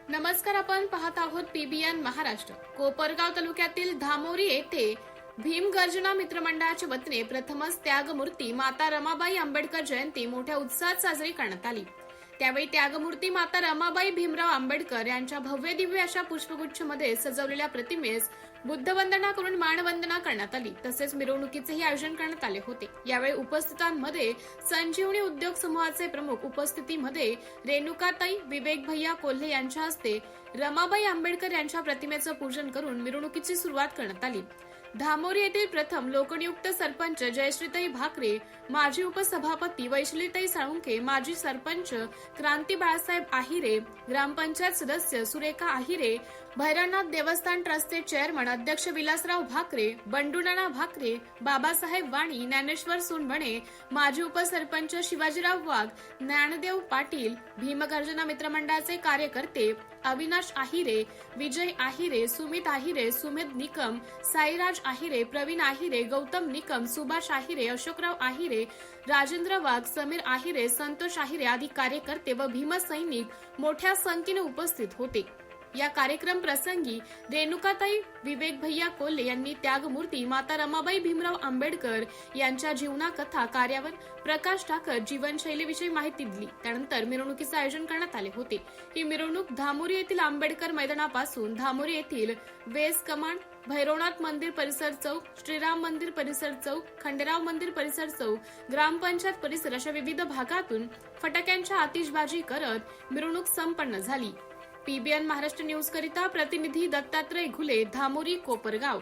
नमस्कार, आपण पाहत आहोत पीबीएन महाराष्ट्र। कोपरगाव तालुक्यातील धामोरी येथे भीमगर्जना मित्रमंडळाच्या वतीने प्रथमच त्यागमूर्ती माता रमाबाई आंबेडकर जयंती मोठ्या उत्साहात साजरी करण्यात आली। त्यावेळी त्यागमूर्ती माता रमाबाई भीमराव आंबेडकर यांच्या भव्य दिव्य अशा पुष्पगुच्छमध्ये सजवलेल्या प्रतिमेस बुद्धवंदना करून मानवंदना करण्यात आली। तसेच मिरवणुकीचेही आयोजन करण्यात आले होते। यावेळी उपस्थितांमध्ये संजीवनी उद्योग समूहाचे प्रमुख उपस्थितीमध्ये रेणुकाताई विवेक भैया कोल्हे यांच्या हस्ते रमाबाई आंबेडकर यांच्या प्रतिमेचं पूजन करून मिरवणुकीची सुरुवात करण्यात आली। धामोरी येथील प्रथम लोकनियुक्त सरपंच जयश्रीताई भाकरे, माजी उपसभापती वैशालीताई साळुंखे, माजी सरपंच क्रांती बाळासाहेब आहिरे, ग्रामपंचायत सदस्य सुरेखा आहिरे, भैरवनाथ देवस्थान ट्रस्टचे चेअरमन अध्यक्ष विलासराव भाकरे, बंडूनाना भाकरे, बाबासाहेब वाणी, ज्ञानेश्वर सोनवणे, माजी उपसरपंच शिवाजीराव वाघ, ज्ञानदेव पाटील, भीमगर्जना मित्रमंडळाचे कार्यकर्ते अविनाश आहिरे, विजय आहिरे, सुमित आहिरे, सुमित निकम, साईराज आहिरे, प्रवीण आहिरे, गौतम निकम, सुभाष आहिरे, अशोकराव आहिरे, राजेंद्र वाघ, समीर आहिरे, संतोष आहिरे आदी कार्यकर्ते व भीमसैनिक मोठ्या संख्येने उपस्थित होते। या कार्यक्रम प्रसंगी रेणुकाताई विवेक भैया कोल्हे यांनी त्यागमूर्ती माता रमाबाई भीमराव आंबेडकर यांच्या जीवना कथा कार्यावर प्रकाश टाकत जीवनशैलीविषयी माहिती दिली। त्यानंतर मिरवणुकीचे आयोजन करण्यात आले होते। ही मिरवणूक धामोरी येथील आंबेडकर मैदानापासून धामोरी येथील वेस कमांड, भैरवनाथ मंदिर परिसर चौक, श्रीराम मंदिर परिसर चौक, खंडेराव मंदिर परिसर चौक, ग्रामपंचायत परिसर अशा विविध भागातून फटाक्यांच्या आतिषबाजी करत मिरवणूक संपन्न झाली। पीबीएन महाराष्ट्र न्यूज करिता प्रतिनिधी दत्तात्रय घुले, धामोरी, कोपरगाव।